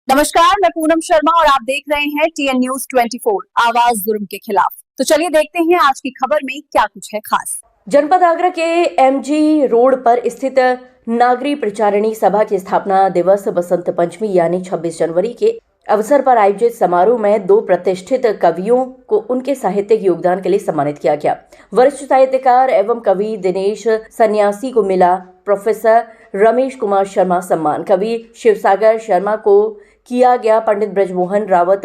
नमस्कार, मैं पूनम शर्मा और आप देख रहे हैं TN News 24 आवाज जुर्म के खिलाफ। तो चलिए देखते हैं आज की खबर में क्या कुछ है खास। जनपद आगरा के MG रोड पर स्थित नागरी प्रचारिणी सभा के स्थापना दिवस बसंत पंचमी यानी 26 जनवरी के अवसर पर आयोजित समारोह में 2 प्रतिष्ठित कवियों को उनके साहित्यिक योगदान के लिए सम्मानित किया गया। वरिष्ठ साहित्यकार एवं कवि दिनेश सन्यासी को मिला प्रोफेसर रमेश कुमार शर्मा सम्मान। कवि शिवसागर शर्मा को किया गया पंडित ब्रजमोहन रावत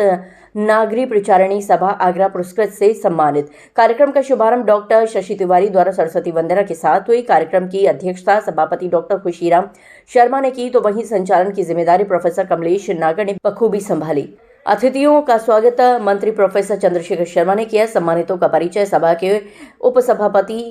नागरी प्रचारिणी सभा आगरा पुरस्कृत से सम्मानित। कार्यक्रम का शुभारंभ डॉक्टर शशि तिवारी द्वारा सरस्वती वंदना के साथ हुई। कार्यक्रम की अध्यक्षता सभापति डॉक्टर खुशीराम शर्मा ने की, तो वहीं संचालन की जिम्मेदारी प्रोफेसर कमलेश नागर ने बखूबी संभाली। अतिथियों का स्वागत मंत्री प्रोफेसर चंद्रशेखर शर्मा ने किया। सम्मानितों का परिचय सभा के उपसभापति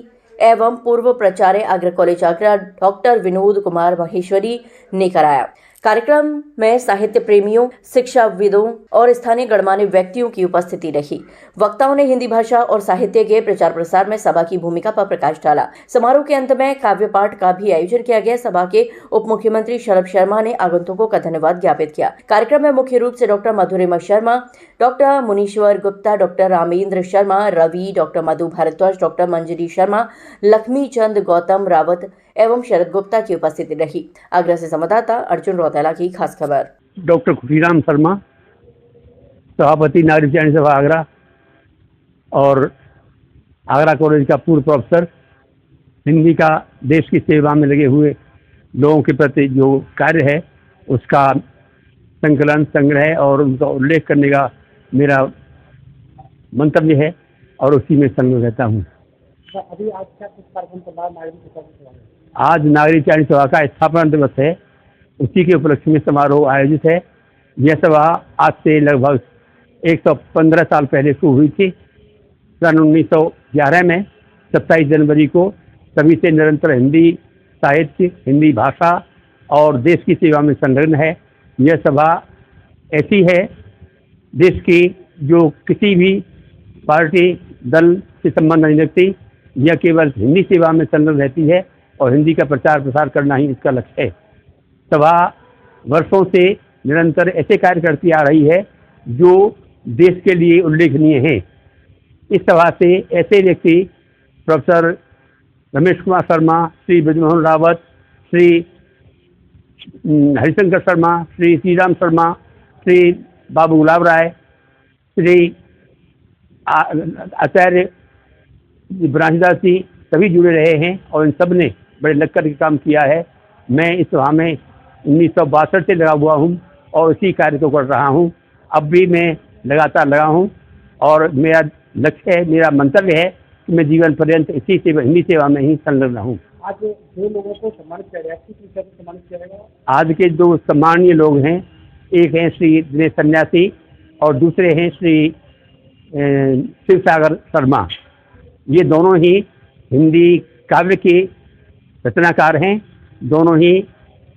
एवं पूर्व प्राचार्य आगरा कॉलेज आगरा डॉक्टर विनोद कुमार महेश्वरी ने कराया। कार्यक्रम में साहित्य प्रेमियों, शिक्षाविदों और स्थानीय गणमान्य व्यक्तियों की उपस्थिति रही। वक्ताओं ने हिंदी भाषा और साहित्य के प्रचार प्रसार में सभा की भूमिका पर प्रकाश डाला। समारोह के अंत में काव्य पाठ का भी आयोजन किया गया। सभा के उप मुख्यमंत्री शरद शर्मा ने आगंतुकों का धन्यवाद ज्ञापित किया। कार्यक्रम में मुख्य रूप से डॉक्टर मधुरिमा शर्मा, डॉक्टर मुनीश्वर गुप्ता, डॉक्टर रामेंद्र शर्मा, रवि, डॉक्टर मधु भारद्वाज, डॉक्टर मंजरी शर्मा, लक्ष्मी चंद गौतम रावत एवं शरद गुप्ता की उपस्थिति रही। आगरा से संवाददाता अर्जुन रौतेला की खास खबर। डॉक्टर खुशीराम शर्मा, सभापति नागरिक प्रचारिणी सभा आगरा और आगरा कॉलेज का पूर्व प्रोफेसर, हिंदी का देश की सेवा में लगे हुए लोगों के प्रति जो कार्य है उसका संकलन, संग्रह और उनका उल्लेख करने का मेरा मंतव्य है और उसी में संलग्न रहता हूँ। अभी आज क्या कुछ कार्यक्रम चल रहा है नागरिक प्रचारिणी सभा? आज नागरिक प्रचारिणी सभा का स्थापना दिवस है, उसी के उपलक्ष्य में समारोह आयोजित है। यह सभा आज से लगभग 115 साल पहले शुरू हुई थी। सन 1911 में 27 जनवरी को सभी से निरंतर हिंदी साहित्य, हिंदी भाषा और देश की सेवा में संलग्न है। यह सभा ऐसी है देश की जो किसी भी पार्टी दल से संबंध नहीं रखती, यह केवल हिंदी सेवा में संलग्न रहती है और हिंदी का प्रचार प्रसार करना ही इसका लक्ष्य है। सभा वर्षों से निरंतर ऐसे कार्य करती आ रही है जो देश के लिए उल्लेखनीय है। इस सभा से ऐसे व्यक्ति प्रोफेसर रमेश कुमार शर्मा, श्री ब्रजमोहन रावत, श्री हरिशंकर शर्मा, श्री श्रीराम शर्मा, श्री बाबू गुलाब राय, श्री आचार्य ब्राह्मदास जी सभी जुड़े रहे हैं और इन सब ने बड़े लग कर के काम किया है। मैं इस सभा में 1962 से लगा हुआ हूँ और इसी कार्य को कर रहा हूँ। अब भी मैं लगातार लगा हूँ और मेरा लक्ष्य है, मेरा मंतव्य है कि मैं जीवन पर्यंत इसी सेवा, हिंदी सेवा में ही संलग्न रहूँ। आज 2 लोगों को सम्मानित किया गया, किस विषय से सम्मानित किया गया? आज के 2 सम्मानीय लोग हैं, एक हैं श्री दिनेश सन्यासी और दूसरे हैं श्री शिवसागर शर्मा। ये दोनों ही हिंदी काव्य के रचनाकार हैं, दोनों ही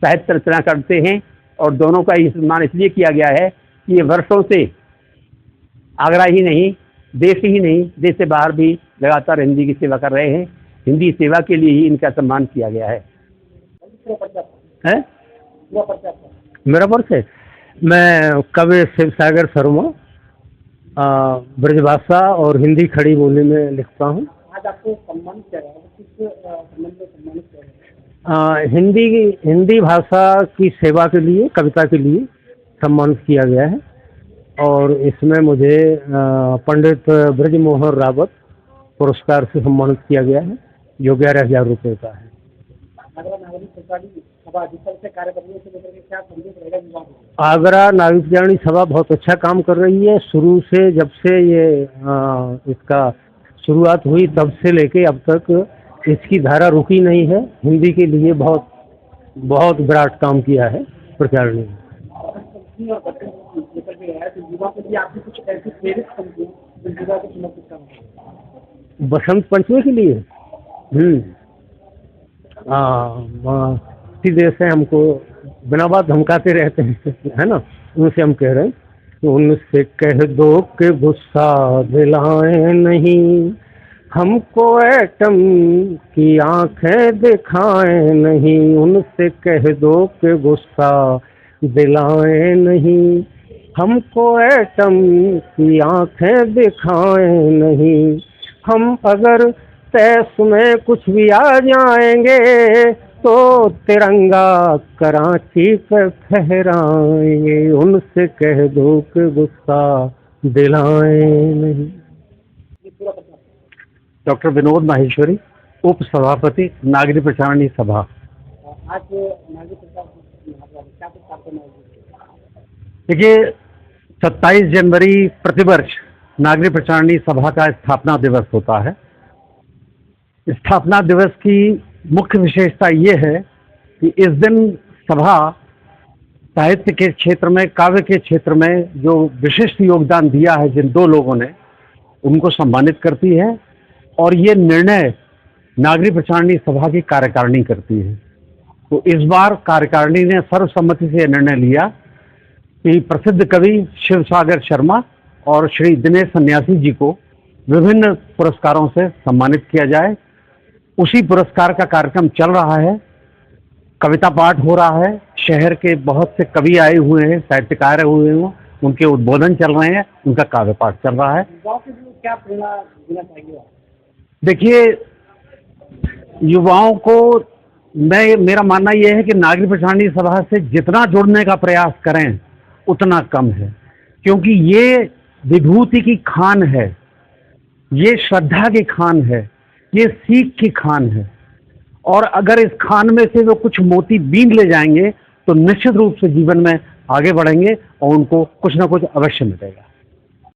साहित्य रचना करते हैं और दोनों का ये सम्मान इसलिए किया गया है कि ये वर्षों से आगरा ही नहीं, देश ही नहीं, देश से बाहर भी लगातार हिंदी की सेवा कर रहे हैं। हिंदी सेवा के लिए ही इनका सम्मान किया गया है। मेरा परिचय, मैं कवि शिवसागर शर्मा ब्रजभाषा और हिंदी खड़ी बोली में लिखता हूँ। आज आपको सम्मानित किया गया, किस संबंध में सम्मानित किया गया? हिंदी भाषा की सेवा के लिए, कविता के लिए सम्मानित किया गया है और इसमें मुझे पंडित ब्रजमोहन रावत पुरस्कार से सम्मानित किया गया है जो 11,000 रुपये का है। आगरा नागरिक प्रचारिणी सभा जिस तरह से कार्य करने से लेकर क्या संदेश रहेगा युवाओं को? आगरा नागरिक प्रचारिणी सभा बहुत अच्छा काम कर रही है। शुरू से जब से ये इसका शुरुआत हुई तब से लेके अब तक इसकी धारा रुकी नहीं है। हिंदी के लिए बहुत बहुत विराट काम किया है प्रचारिणी ने। बसंत पंचमी के लिए सीधे से हमको बिना बात धमकाते रहते हैं, है ना, उनसे हम कह रहे हैं कि उनसे कह दो कि गुस्सा दिलाएं नहीं, हमको एटम की आंखें दिखाएं नहीं। उनसे कह दो कि गुस्सा दिलाए नहीं, हमको एटम की आंखें दिखाएं नहीं। हम अगर तैस में कुछ भी आ जाएंगे तो तिरंगा कराची पे फहराएंगे। उनसे कह दो कि गुस्सा दिलाए नहीं। डॉक्टर विनोद माहेश्वरी, उप सभापति नागरिक प्रचारणी सभा। आज नागरिक प्रचार क्या कुछ कार्यक्रम आयोजित देखिए, 27 जनवरी प्रतिवर्ष नागरिक प्रचारणी सभा का स्थापना दिवस होता है। स्थापना दिवस की मुख्य विशेषता ये है कि इस दिन सभा साहित्य के क्षेत्र में, काव्य के क्षेत्र में जो विशिष्ट योगदान दिया है जिन दो लोगों ने, उनको सम्मानित करती है। और ये निर्णय नागरिक प्रचारणी सभा की कार्यकारिणी करती है। तो इस बार कार्यकारिणी ने सर्वसम्मति से यह निर्णय लिया कि प्रसिद्ध कवि शिव सागर शर्मा और श्री दिनेश सन्यासी जी को विभिन्न पुरस्कारों से सम्मानित किया जाए। उसी पुरस्कार का कार्यक्रम चल रहा है, कविता पाठ हो रहा है, शहर के बहुत से कवि आए हुए हैं, साहित्यकार हुए हैं, उनके उद्बोधन चल रहे हैं, उनका काव्य पाठ चल रहा है। युवाओं के लिए क्या प्रेरणा देना चाहिए? देखिए, युवाओं को मेरा मानना यह है कि नागरिक प्रचारणी सभा से जितना जुड़ने का प्रयास करें उतना कम है, क्योंकि ये विभूति की खान है, ये श्रद्धा की खान है, ये सीख की खान है। और अगर इस खान में से वो कुछ मोती बीन ले जाएंगे तो निश्चित रूप से जीवन में आगे बढ़ेंगे और उनको कुछ ना कुछ अवश्य मिलेगा।